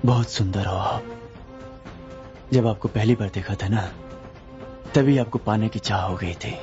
बहुत सुंदर हो आप। जब आपको पहली बार देखा था ना, तभी आपको पाने की चाह हो गई थी।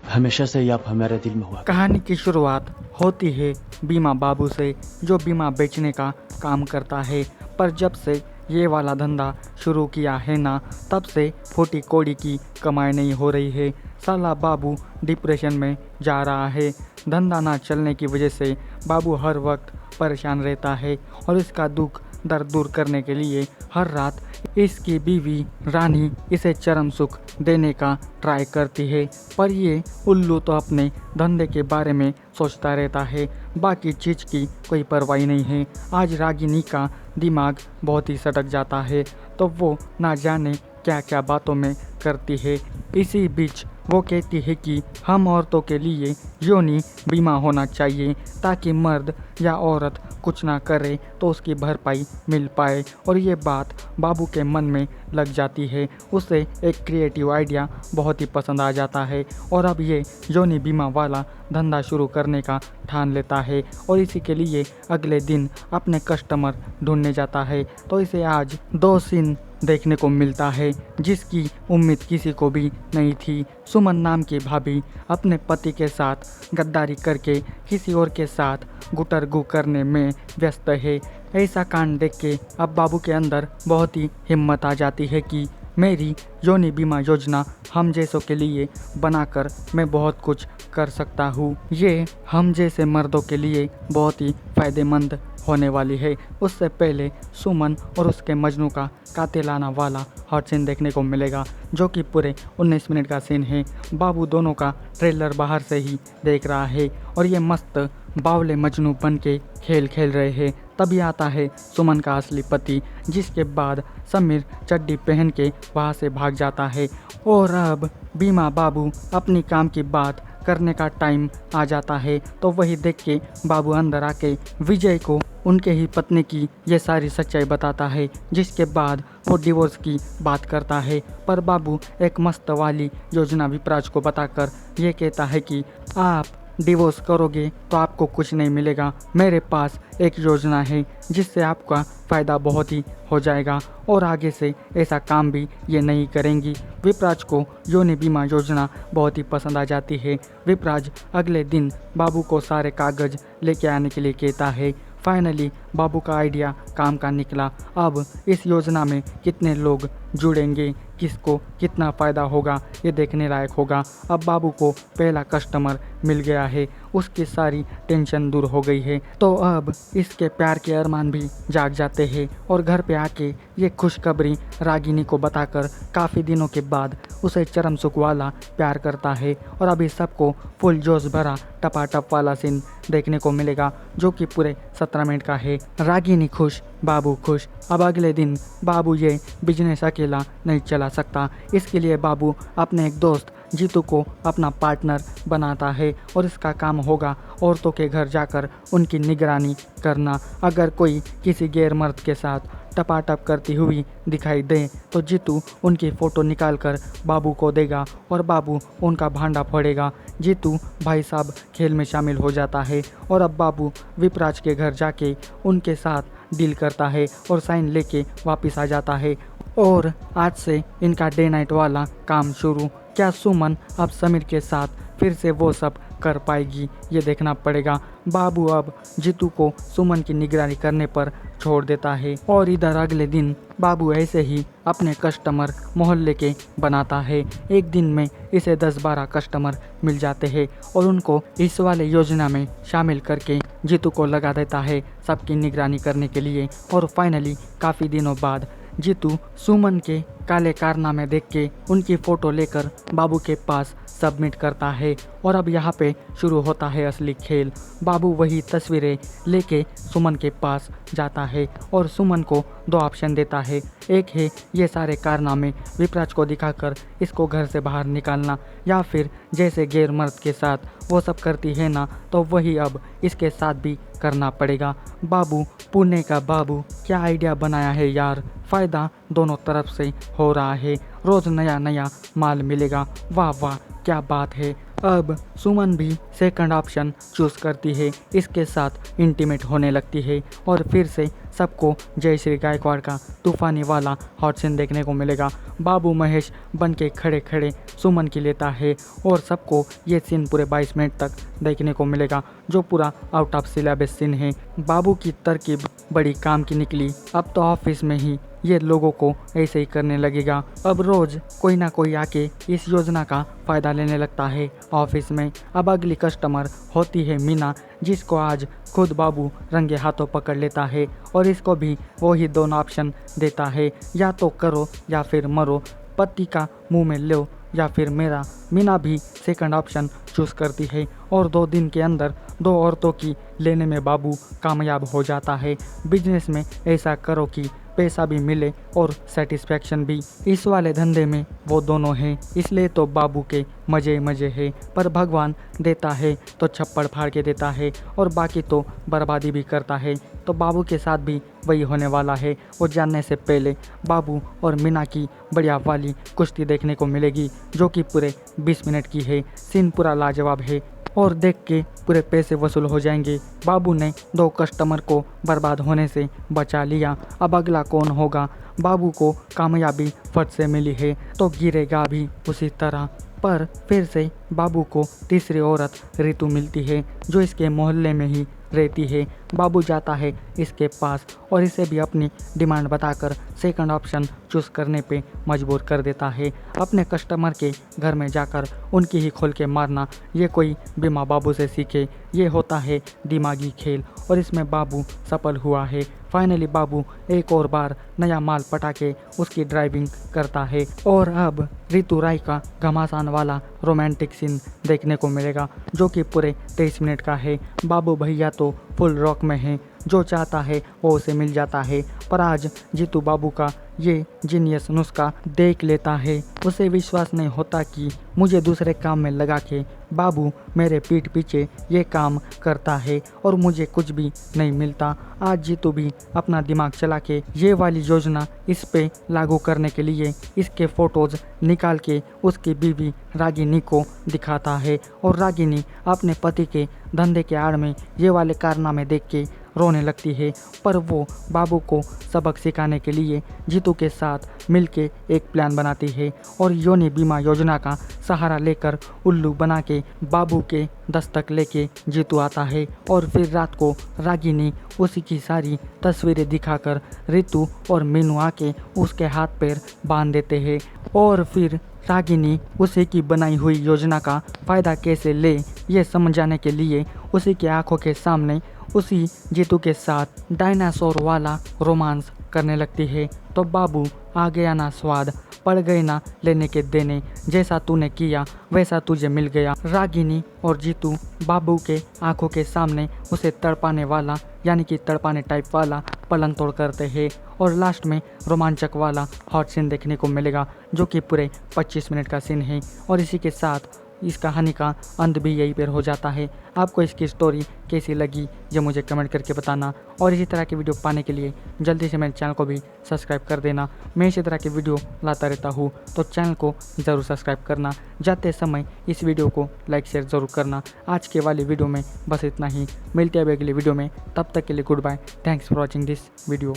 हमेशा से ही आप हमारे दिल में हुआ। कहानी की शुरुआत होती है बीमा बाबू से, जो बीमा बेचने का काम करता है। पर जब से ये वाला धंधा शुरू किया है ना, तब से फूटी कौड़ी की कमाई नहीं हो रही है। साला बाबू डिप्रेशन में जा रहा है। धंधा ना चलने की वजह से बाबू हर वक्त परेशान रहता है और इसका दुख दर्द दूर करने के लिए हर रात इसकी बीवी रानी इसे चरम सुख देने का ट्राई करती है। पर ये उल्लू तो अपने धंधे के बारे में सोचता रहता है, बाकी चीज़ की कोई परवाही नहीं है। आज रागिनी का दिमाग बहुत ही सटक जाता है, तो वो ना जाने क्या क्या बातों में करती है। इसी बीच वो कहती है कि हम औरतों के लिए योनि बीमा होना चाहिए, ताकि मर्द या औरत कुछ ना करे तो उसकी भरपाई मिल पाए। और ये बात बाबू के मन में लग जाती है। उसे एक क्रिएटिव आइडिया बहुत ही पसंद आ जाता है और अब ये योनि बीमा वाला धंधा शुरू करने का ठान लेता है और इसी के लिए अगले दिन अपने कस्टमर ढूंढने जाता है। तो इसे आज 2 सीन देखने को मिलता है जिसकी उम्मीद किसी को भी नहीं थी। सुमन नाम की भाभी अपने पति के साथ गद्दारी करके किसी और के साथ गुटरगू करने में व्यस्त है। ऐसा कांड देख के अब बाबू के अंदर बहुत ही हिम्मत आ जाती है कि मेरी योनि बीमा योजना हम जैसों के लिए बनाकर मैं बहुत कुछ कर सकता हूँ। ये हम जैसे मर्दों के लिए बहुत ही फ़ायदेमंद होने वाली है। उससे पहले सुमन और उसके मजनू का कातिलाना वाला हॉट सीन देखने को मिलेगा, जो कि पूरे 19 मिनट का सीन है। बाबू दोनों का ट्रेलर बाहर से ही देख रहा है और ये मस्त बावले मजनू बन के खेल खेल रहे हैं। तभी आता है सुमन का असली पति, जिसके बाद समीर चड्डी पहन के वहाँ से भाग जाता है। और अब बीमा बाबू अपनी काम की बात करने का टाइम आ जाता है, तो वही देख के बाबू अंदर आके विजय को उनके ही पत्नी की ये सारी सच्चाई बताता है, जिसके बाद वो डिवोर्स की बात करता है। पर बाबू एक मस्त वाली योजना विपराज को बताकर ये कहता है कि आप डिवोर्स करोगे तो आपको कुछ नहीं मिलेगा। मेरे पास एक योजना है जिससे आपका फ़ायदा बहुत ही हो जाएगा और आगे से ऐसा काम भी ये नहीं करेंगी। विपराज को योनि बीमा योजना बहुत ही पसंद आ जाती है। विपराज अगले दिन बाबू को सारे कागज़ लेके आने के लिए कहता है। फाइनली बाबू का आइडिया काम का निकला। अब इस योजना में कितने लोग जुड़ेंगे, किसको कितना फ़ायदा होगा, ये देखने लायक होगा। अब बाबू को पहला कस्टमर मिल गया है, उसकी सारी टेंशन दूर हो गई है। तो अब इसके प्यार के अरमान भी जाग जाते हैं और घर पे आके ये खुशखबरी रागिनी को बताकर काफ़ी दिनों के बाद उसे चरम सुख वाला प्यार करता है। और अभी सबको फुल जोश भरा टपाटप वाला सीन देखने को मिलेगा, जो कि पूरे 17 मिनट का है। रागिनी खुश, बाबू खुश। अब अगले दिन बाबू ये बिजनेस अकेला नहीं चला सकता, इसके लिए बाबू अपने एक दोस्त जीतू को अपना पार्टनर बनाता है और इसका काम होगा औरतों के घर जाकर उनकी निगरानी करना। अगर कोई किसी गैर मर्द के साथ टपाटप करती हुई दिखाई दे तो जीतू उनकी फ़ोटो निकालकर बाबू को देगा और बाबू उनका भांडा फोड़ेगा। जीतू भाई साहब खेल में शामिल हो जाता है और अब बाबू विपराज के घर जाके उनके साथ डील करता है और साइन लेके वापस आ जाता है। और आज से इनका डे नाइट वाला काम शुरू। क्या सुमन अब समीर के साथ फिर से वो सब कर पाएगी, ये देखना पड़ेगा। बाबू अब जीतू को सुमन की निगरानी करने पर छोड़ देता है और इधर अगले दिन बाबू ऐसे ही अपने कस्टमर मोहल्ले के बनाता है। एक दिन में इसे 10-12 कस्टमर मिल जाते हैं और उनको इस वाले योजना में शामिल करके जीतू को लगा देता है सबकी निगरानी करने के लिए। और फाइनली काफ़ी दिनों बाद जीतू सुमन के काले कारनामे देख के उनकी फ़ोटो लेकर बाबू के पास सबमिट करता है। और अब यहाँ पे शुरू होता है असली खेल। बाबू वही तस्वीरें लेके सुमन के पास जाता है और सुमन को 2 ऑप्शन देता है। एक है ये सारे कारनामे विपराज को दिखाकर इसको घर से बाहर निकालना, या फिर जैसे गैर मर्द के साथ वो सब करती है ना, तो वही अब इसके साथ भी करना पड़ेगा। बाबू पुणे का बाबू, क्या आइडिया बनाया है यार। फ़ायदा दोनों तरफ से हो रहा है, रोज़ नया नया माल मिलेगा। वाह वाह, क्या बात है। अब सुमन भी सेकंड ऑप्शन चूज़ करती है, इसके साथ इंटीमेट होने लगती है और फिर से सबको जयश्री गायकवाड़ का तूफानी वाला हॉट सीन देखने को मिलेगा। बाबू महेश बन के खड़े खड़े सुमन की लेता है और सबको ये सीन पूरे 22 मिनट तक देखने को मिलेगा, जो पूरा आउट ऑफ सिलेबस सीन है। बाबू की तरकीब बड़ी काम की निकली, अब तो ऑफिस में ही ये लोगों को ऐसे ही करने लगेगा। अब रोज कोई ना कोई आके इस योजना का फ़ायदा लेने लगता है ऑफिस में। अब अगली कस्टमर होती है मीना, जिसको आज खुद बाबू रंगे हाथों पकड़ लेता है और इसको भी वही दोनों ऑप्शन देता है, या तो करो या फिर मरो, पति का मुंह में लो या फिर मेरा। मीना भी सेकंड ऑप्शन चूज़ करती है और 2 दिन के अंदर 2 औरतों की लेने में बाबू कामयाब हो जाता है। बिजनेस में ऐसा करो कि पैसा भी मिले और सेटिस्फेक्शन भी। इस वाले धंधे में वो दोनों हैं, इसलिए तो बाबू के मज़े मज़े है। पर भगवान देता है तो छप्पड़ फाड़ के देता है और बाकी तो बर्बादी भी करता है। तो बाबू के साथ भी वही होने वाला है। वो जानने से पहले बाबू और मीना की बढ़िया वाली कुश्ती देखने को मिलेगी, जो कि पूरे 20 मिनट की है। सीन पूरा लाजवाब है और देख के पूरे पैसे वसूल हो जाएंगे। बाबू ने 2 कस्टमर को बर्बाद होने से बचा लिया। अब अगला कौन होगा? बाबू को कामयाबी फट से मिली है तो गिरेगा भी उसी तरह। पर फिर से बाबू को तीसरी औरत रितु मिलती है, जो इसके मोहल्ले में ही रहती है। बाबू जाता है इसके पास और इसे भी अपनी डिमांड बताकर सेकंड ऑप्शन चूज़ करने पे मजबूर कर देता है। अपने कस्टमर के घर में जाकर उनकी ही खोल के मारना ये कोई बीमा बाबू से सीखे, ये होता है दिमागी खेल और इसमें बाबू सफल हुआ है। फाइनली बाबू एक और बार नया माल पटा के उसकी ड्राइविंग करता है और अब रितु राय का घमासान वाला रोमांटिक सीन देखने को मिलेगा, जो कि पूरे 23 मिनट का है। बाबू भैया तो फुल रॉक में है, जो चाहता है वो उसे मिल जाता है। पर आज जीतू बाबू का ये जीनियस नुस्खा देख लेता है। उसे विश्वास नहीं होता कि मुझे दूसरे काम में लगा के बाबू मेरे पीठ पीछे ये काम करता है और मुझे कुछ भी नहीं मिलता। आज जीतू भी अपना दिमाग चला के ये वाली योजना इस पे लागू करने के लिए इसके फ़ोटोज़ निकाल के उसकी बीवी रागिनी को दिखाता है और रागिनी अपने पति के धंधे के आड़ में ये वाले कारनामे देख के रोने लगती है। पर वो बाबू को सबक सिखाने के लिए जीतू के साथ मिलके एक प्लान बनाती है और योनि बीमा योजना का सहारा लेकर उल्लू बना के बाबू के दस्तक लेके जीतू आता है और फिर रात को रागिनी उसी की सारी तस्वीरें दिखाकर रितु और मीनू आके उसके हाथ पैर बांध देते हैं और फिर रागिनी उसी की बनाई हुई योजना का फ़ायदा कैसे ले ये समझाने के लिए उसी के आंखों के सामने उसी जीतू के साथ डायनासोर वाला रोमांस करने लगती है। तो बाबू आ गया ना स्वाद, पड़ गए ना लेने के देने, जैसा तूने किया वैसा तुझे मिल गया। रागिनी और जीतू बाबू के आंखों के सामने उसे तड़पाने वाला यानी कि तड़पाने टाइप वाला पलंग तोड़ करते हैं और लास्ट में रोमांचक वाला हॉट सीन देखने को मिलेगा, जो कि पूरे 25 मिनट का सीन है। और इसी के साथ इस कहानी का अंत भी यहीं पर हो जाता है। आपको इसकी स्टोरी कैसी लगी ये मुझे कमेंट करके बताना और इसी तरह की वीडियो पाने के लिए जल्दी से मेरे चैनल को भी सब्सक्राइब कर देना। मैं इसी तरह की वीडियो लाता रहता हूँ, तो चैनल को ज़रूर सब्सक्राइब करना। जाते समय इस वीडियो को लाइक शेयर ज़रूर करना। आज के वाली वीडियो में बस इतना ही, मिलते हैं अगली वीडियो में, तब तक के लिए goodbye. Thanks for watching this video.